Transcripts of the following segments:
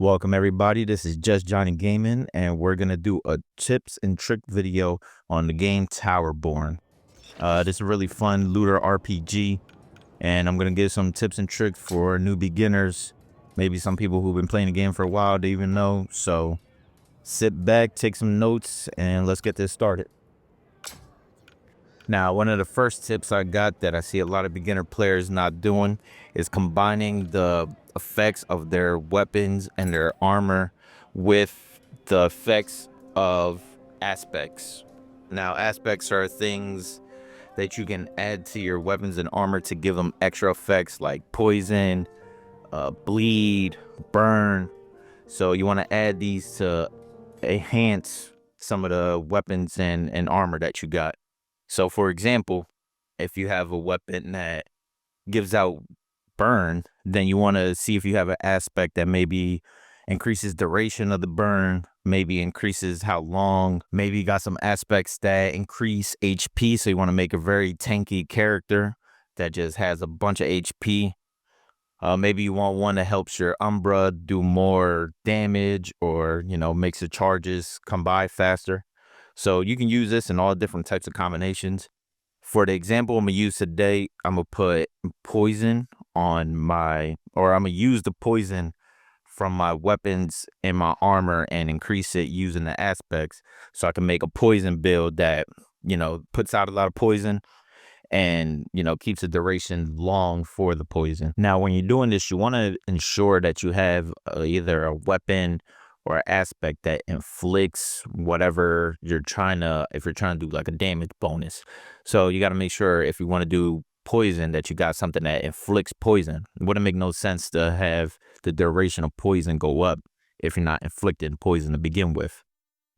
Welcome everybody, this is Just Johnny Gaming, and we're gonna do a tips and trick video on the game TowerBorne. This is a really fun looter RPG, and I'm gonna give some tips and tricks for new beginners, maybe some people who've been playing the game for a while to even know. So sit back, take some notes, and let's get this started. Now, one of the first tips I got that I see a lot of beginner players not doing is combining the effects of their weapons and their armor with the effects of aspects. Now, aspects are things that you can add to your weapons and armor to give them extra effects like poison, bleed, burn. So you want to add these to enhance some of the weapons and armor that you got. So for example, if you have a weapon that gives out burn, then you want to see if you have an aspect that maybe increases duration of the burn, maybe increases how long, maybe you got some aspects that increase HP. So you want to make a very tanky character that just has a bunch of HP. Maybe you want one that helps your Umbra do more damage, or, makes the charges come by faster. So you can use this in all different types of combinations. For the example I'm gonna use today, I'm gonna put poison on I'm gonna use the poison from my weapons and my armor and increase it using the aspects, so I can make a poison build that, puts out a lot of poison and, keeps the duration long for the poison. Now, when you're doing this, you want to ensure that you have either a weapon or an aspect that inflicts whatever you're trying to, if you're trying to do like a damage bonus. So you got to make sure, if you want to do poison, that you got something that inflicts poison. It wouldn't make no sense to have the duration of poison go up if you're not inflicting poison to begin with.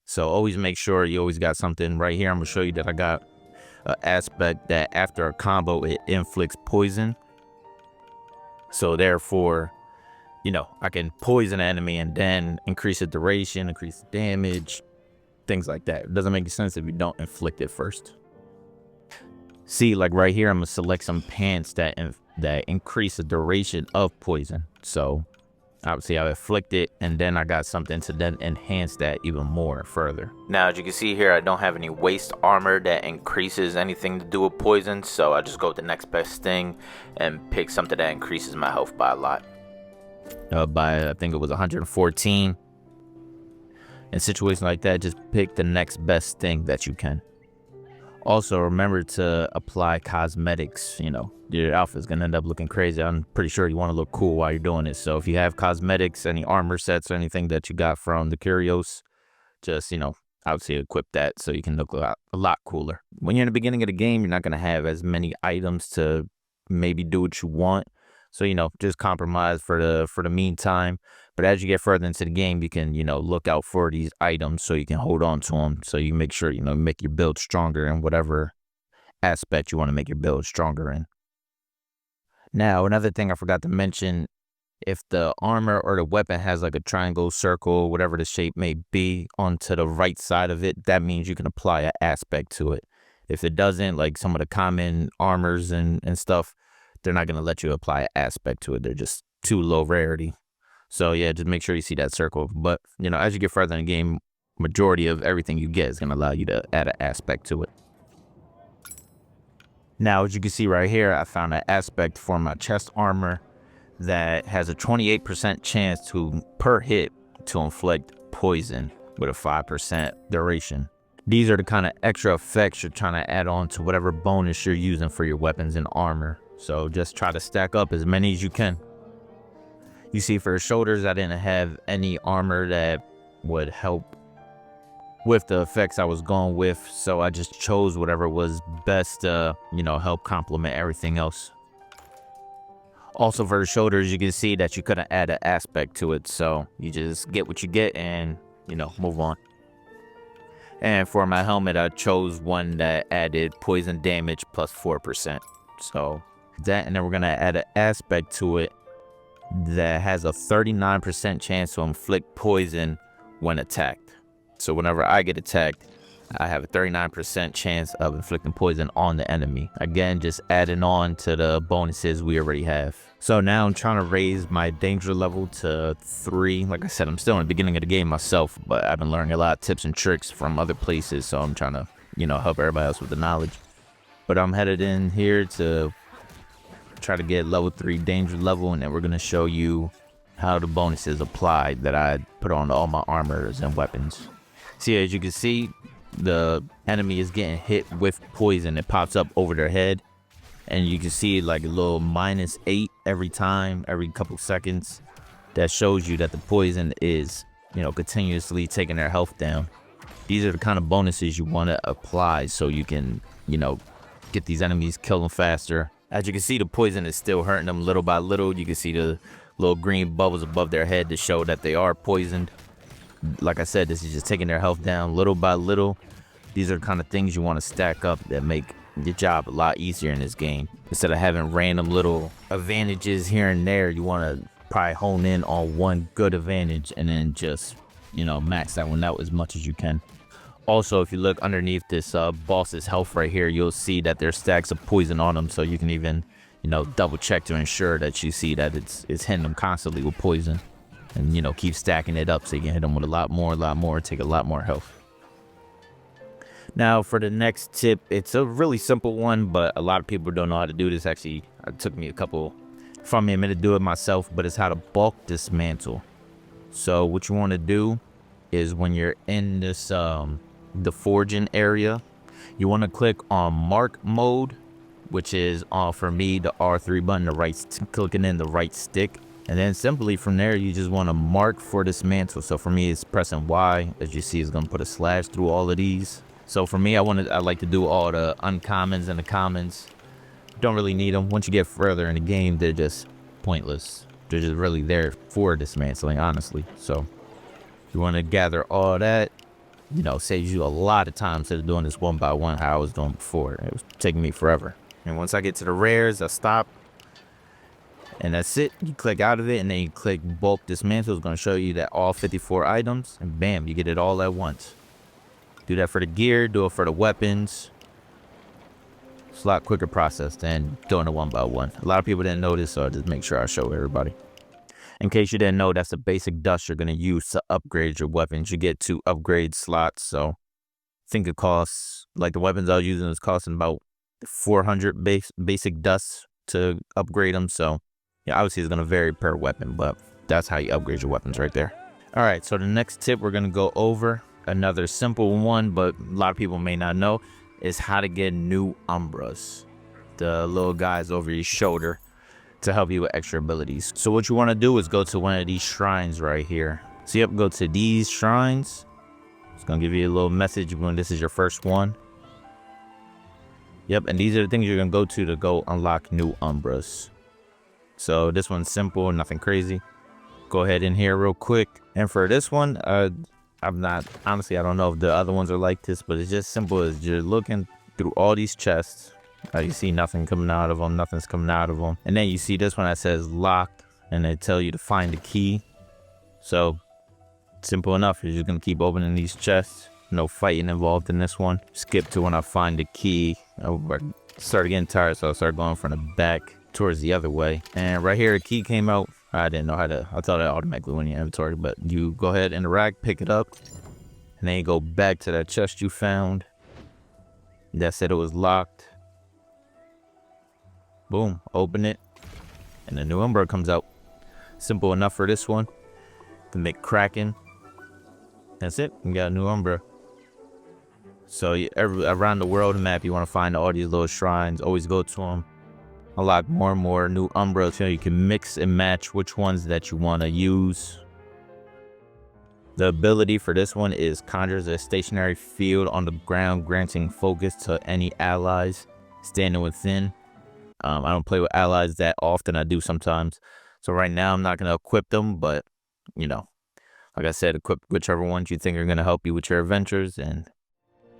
So always make sure you always got something. Right here, I'm gonna show you that I got an aspect that after a combo it inflicts poison. So therefore, I can poison an enemy and then increase the duration, increase the damage, things like that. It doesn't make sense if you don't inflict it first. See, like right here, I'm gonna select some pants that increase the duration of poison. So obviously I inflict it, and then I got something to then enhance that even more further. Now, as you can see here, I don't have any waist armor that increases anything to do with poison, so I just go with the next best thing and pick something that increases my health by a lot. By I think it was 114. In situations like that, just pick the next best thing that you can. Also, remember to apply cosmetics. Your outfit's gonna end up looking crazy. I'm pretty sure you want to look cool while you're doing it. So if you have cosmetics, any armor sets, or anything that you got from the Curios, just, obviously equip that so you can look a lot cooler. When you're in the beginning of the game, you're not gonna have as many items to maybe do what you want. So, just compromise for the meantime. But as you get further into the game, you can, look out for these items so you can hold on to them. So you make sure, make your build stronger in whatever aspect you want to make your build stronger in. Now, another thing I forgot to mention, if the armor or the weapon has like a triangle, circle, whatever the shape may be, onto the right side of it, that means you can apply an aspect to it. If it doesn't, like some of the common armors and stuff, they're not going to let you apply an aspect to it. They're just too low rarity. So yeah, just make sure you see that circle. But, as you get further in the game, majority of everything you get is going to allow you to add an aspect to it. Now, as you can see right here, I found an aspect for my chest armor that has a 28% chance to, per hit, to inflict poison with a 5% duration. These are the kind of extra effects you're trying to add on to whatever bonus you're using for your weapons and armor. So just try to stack up as many as you can. You see, for shoulders, I didn't have any armor that would help with the effects I was going with, so I just chose whatever was best to, help complement everything else. Also, for the shoulders, you can see that you couldn't add an aspect to it, so you just get what you get and, move on. And for my helmet, I chose one that added poison damage plus 4%. So that, and then we're gonna add an aspect to it that has a 39% chance to inflict poison when attacked. So whenever I get attacked, I have a 39% chance of inflicting poison on the enemy. Again, just adding on to the bonuses we already have. So now I'm trying to raise my danger level to 3. Like I said, I'm still in the beginning of the game myself, but I've been learning a lot of tips and tricks from other places, so I'm trying to, you know, help everybody else with the knowledge. But I'm headed in here to try to get level 3 danger level, and then we're going to show you how the bonuses apply that I put on all my armors and weapons. See, as you can see, the enemy is getting hit with poison. It pops up over their head, and you can see like a little -8 every time, every couple seconds. That shows you that the poison is, you know, continuously taking their health down. These are the kind of bonuses you want to apply so you can, you know, get these enemies, kill them faster. As you can see, the poison is still hurting them little by little. You can see the little green bubbles above their head to show that they are poisoned. Like I said, this is just taking their health down little by little. These are the kind of things you want to stack up that make your job a lot easier in this game. Instead of having random little advantages here and there, you want to probably hone in on one good advantage and then just, you know, max that one out as much as you can. Also, if you look underneath this boss's health right here, you'll see that there's stacks of poison on them, so you can even, you know, double check to ensure that you see that it's hitting them constantly with poison. And, you know, keep stacking it up so you can hit them with a lot more, take a lot more health. Now, for the next tip, it's a really simple one, but a lot of people don't know how to do this. Actually, it took me a minute to do it myself, but it's how to bulk dismantle. So what you want to do is when you're in this, the forging area, you want to click on mark mode, which is, for me, the R3 button, clicking in the right stick. And then simply from there, you just want to mark for dismantle. So for me, it's pressing Y. As you see, it's going to put a slash through all of these. So for me, I like to do all the uncommons and the commons. Don't really need them. Once you get further in the game, they're just pointless. They're just really there for dismantling, honestly. So you want to gather all that. You know, saves you a lot of time instead of doing this one by one how I was doing before. It was taking me forever. And once I get to the rares, I stop. And that's it. You click out of it, and then you click bulk dismantle. It's going to show you that all 54 items, and bam, you get it all at once. Do that for the gear, do it for the weapons. It's a lot quicker process than doing it one by one. A lot of people didn't know this, so I just make sure I show everybody. In case you didn't know, that's the basic dust you're going to use to upgrade your weapons. You get 2 upgrade slots, so I think it costs, like the weapons I was using is costing about 400 basic dust to upgrade them, so yeah, obviously it's going to vary per weapon, but that's how you upgrade your weapons right there. All right, so the next tip we're going to go over, another simple one, but a lot of people may not know, is how to get new Umbras, the little guys over your shoulder, to help you with extra abilities. So what you want to do is go to one of these shrines right here. So you have to go to these shrines. It's going to give you a little message when this is your first one. Yep, and these are the things you're going to go unlock new Umbras. So this one's simple, nothing crazy. Go ahead in here real quick. And for this one, honestly, I don't know if the other ones are like this, but it's just simple as you're looking through all these chests. You see nothing coming out of them, nothing's coming out of them. And then you see this one that says locked, and they tell you to find the key. So simple enough, you're just gonna keep opening these chests. No fighting involved in this one. Skip to when I find the key. I started getting tired, so I started going from the back towards the other way. And right here, a key came out. I didn't know how to, I thought it automatically went in your inventory, but you go ahead in the rack, pick it up, and then you go back to that chest you found. That said it was locked. Boom, open it, and the new Umbra comes out. Simple enough for this one. Can make cracking. That's it, you got a new Umbra. So around the world map, you want to find all these little shrines, always go to them. Unlock more and more new Umbras, so you can mix and match which ones that you want to use. The ability for this one is conjures a stationary field on the ground, granting focus to any allies standing within. I don't play with allies that often. I do sometimes. So right now I'm not going to equip them, but you know, like I said, equip whichever ones you think are going to help you with your adventures. And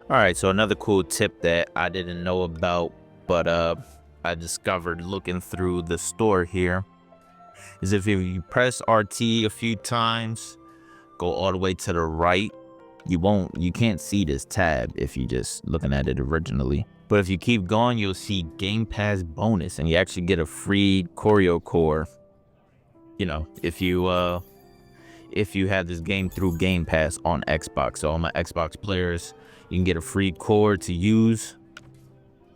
all right, so another cool tip that I didn't know about, but I discovered looking through the store here, is if you press RT a few times, go all the way to the right, you can't see this tab if you just looking at it originally. But if you keep going, you'll see Game Pass bonus, and you actually get a free Curio core. You know, if you have this game through Game Pass on Xbox. So all my Xbox players, you can get a free core to use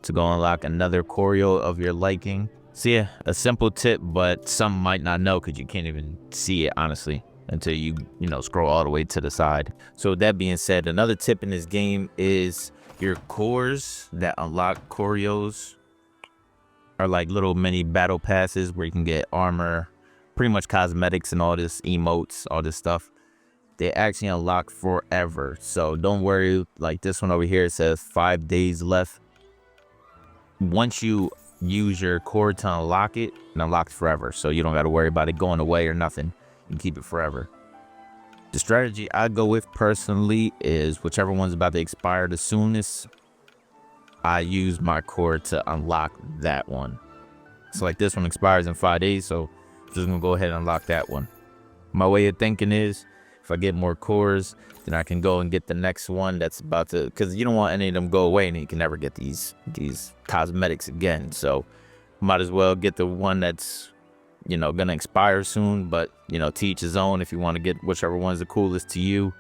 to go unlock another Curio of your liking. So yeah, a simple tip, but some might not know because you can't even see it, honestly, until you scroll all the way to the side. So with that being said, another tip in this game is your cores that unlock Curios are like little mini battle passes where you can get armor, pretty much cosmetics and all this, emotes, all this stuff. They actually unlock forever. So don't worry, like this one over here, it says 5 days left. Once you use your core to unlock it, it unlocks forever. So you don't got to worry about it going away or nothing. You can keep it forever. The strategy I go with personally is whichever one's about to expire the soonest, I use my core to unlock that one. So like this one expires in 5 days, so I'm just gonna go ahead and unlock that one. My way of thinking is, if I get more cores, then I can go and get the next one that's about to, because you don't want any of them go away and you can never get these cosmetics again. So might as well get the one that's gonna expire soon, but to each his own. If you want to get whichever one's the coolest to you,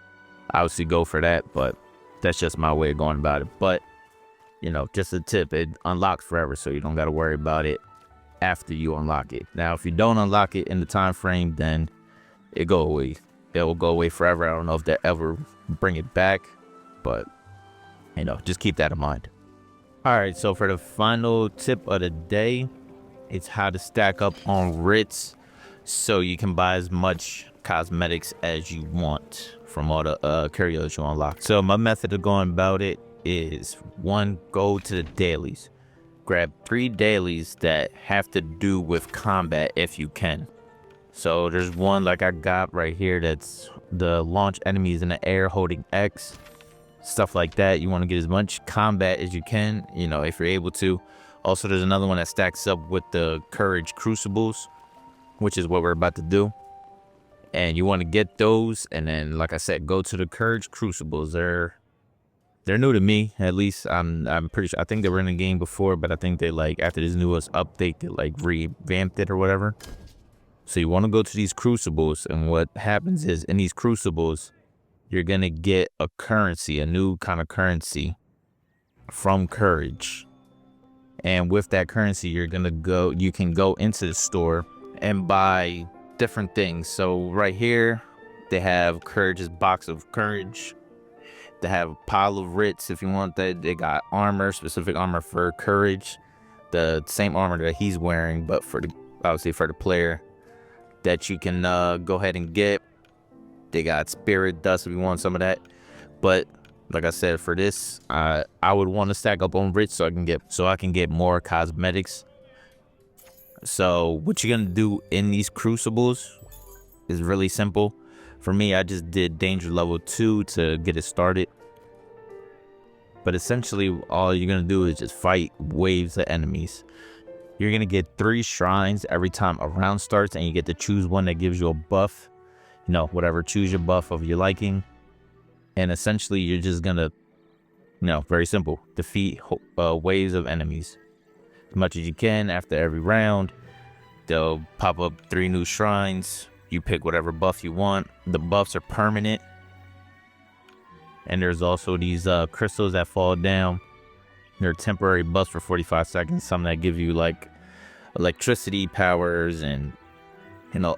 obviously go for that, but that's just my way of going about it. But just a tip, it unlocks forever, so you don't got to worry about it after you unlock it. Now if you don't unlock it in the time frame, then it will go away forever. I don't know if they ever bring it back, but just keep that in mind. All right, so for the final tip of the day, it's how to stack up on writs so you can buy as much cosmetics as you want from all the Curios you unlock. So my method of going about it is, one, go to the dailies. Grab 3 dailies that have to do with combat if you can. So there's one like I got right here that's the launch enemies in the air holding X. Stuff like that. You want to get as much combat as you can, if you're able to. Also, there's another one that stacks up with the Courage Crucibles, which is what we're about to do. And you want to get those, and then, like I said, go to the Courage Crucibles. They're new to me, at least. I'm pretty sure. I think they were in the game before, but I think they, like, after this newest update, they like revamped it or whatever. So you want to go to these crucibles, and what happens is, in these crucibles, you're gonna get a currency, a new kind of currency from Courage. And with that currency, you can go into the store and buy different things. So right here, they have Courage's box of Courage. They have a pile of writs if you want that. They got armor, specific armor for Courage, the same armor that he's wearing, but obviously for the player, that you can go ahead and get. They got spirit dust if you want some of that. But like I said, for this, I would want to stack up on writs so I can get more cosmetics. So what you're gonna do in these crucibles is really simple. For me, I just did danger level 2 to get it started. But essentially, all you're gonna do is just fight waves of enemies. You're gonna get 3 shrines every time a round starts, and you get to choose one that gives you a buff. Whatever, choose your buff of your liking. And essentially, you're just gonna, very simple, defeat waves of enemies as much as you can. After every round, they'll pop up 3 new shrines. You pick whatever buff you want. The buffs are permanent. And there's also these crystals that fall down. They're temporary buffs for 45 seconds. Some that give you like electricity powers and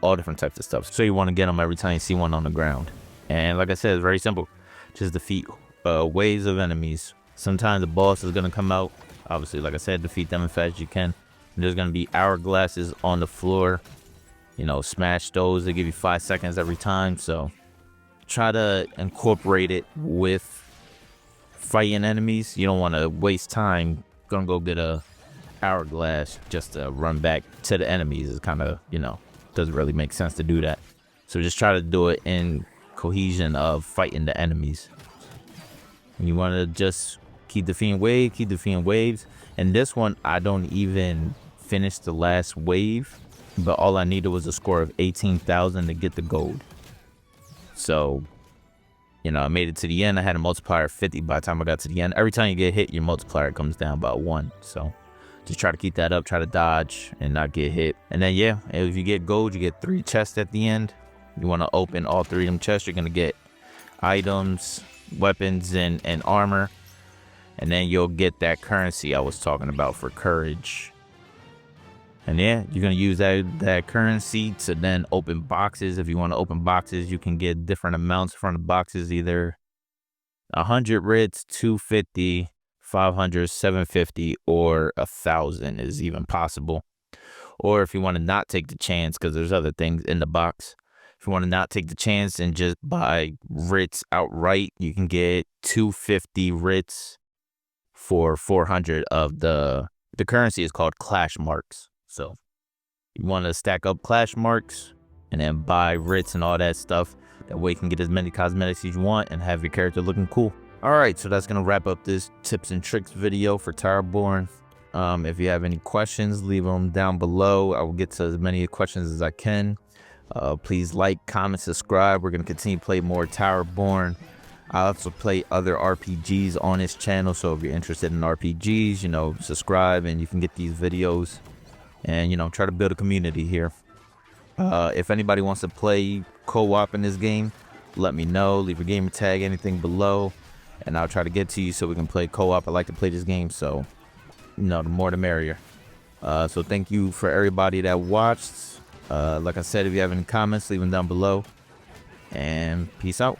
all different types of stuff. So you want to get them every time you see one on the ground. And like I said, it's very simple. Just defeat waves of enemies. Sometimes the boss is going to come out. Obviously, like I said, defeat them as fast as you can. And there's going to be hourglasses on the floor. Smash those. They give you 5 seconds every time. So try to incorporate it with fighting enemies. You don't want to waste time. Gonna go get a hourglass just to run back to the enemies. It's kind of, doesn't really make sense to do that. So just try to do it in cohesion of fighting the enemies. And you want to just keep defeating waves. And this one, I don't even finish the last wave, but all I needed was a score of 18,000 to get the gold. So You know, I made it to the end. I had a multiplier of 50 by the time I got to the end. Every time you get hit, your multiplier comes down by 1. So just try to keep that up, try to dodge and not get hit. And then, yeah, if you get gold, you get 3 chests at the end. You want to open all 3 of them chests. You're going to get items, weapons, and armor. And then you'll get that currency I was talking about for courage. And yeah, you're going to use that currency to then open boxes. If you want to open boxes, you can get different amounts from the boxes, either 100 writs, 250, 500, 750, or 1,000 is even possible. Or if you want to not take the chance, because there's other things in the box. If you want to not take the chance and just buy writs outright, you can get 250 writs for 400 of the currency is called clash marks. So you want to stack up clash marks and then buy writs and all that stuff. That way you can get as many cosmetics as you want and have your character looking cool. All right, so that's going to wrap up this tips and tricks video for TowerBorne. If you have any questions, leave them down below. I will get to as many questions as I can. Please like, comment, subscribe. We're going to continue to play more TowerBorne. I also play other RPGs on this channel, so if you're interested in RPGs, you know, subscribe and you can get these videos and, you know, try to build a community here. If anybody wants to play co-op in this game, let me know. Leave a gamer tag, anything below, and I'll try to get to you so we can play co-op. I like to play this game, so, you know, the more the merrier. So thank you for everybody that watched. Like I said, if you have any comments, leave them down below, and peace out.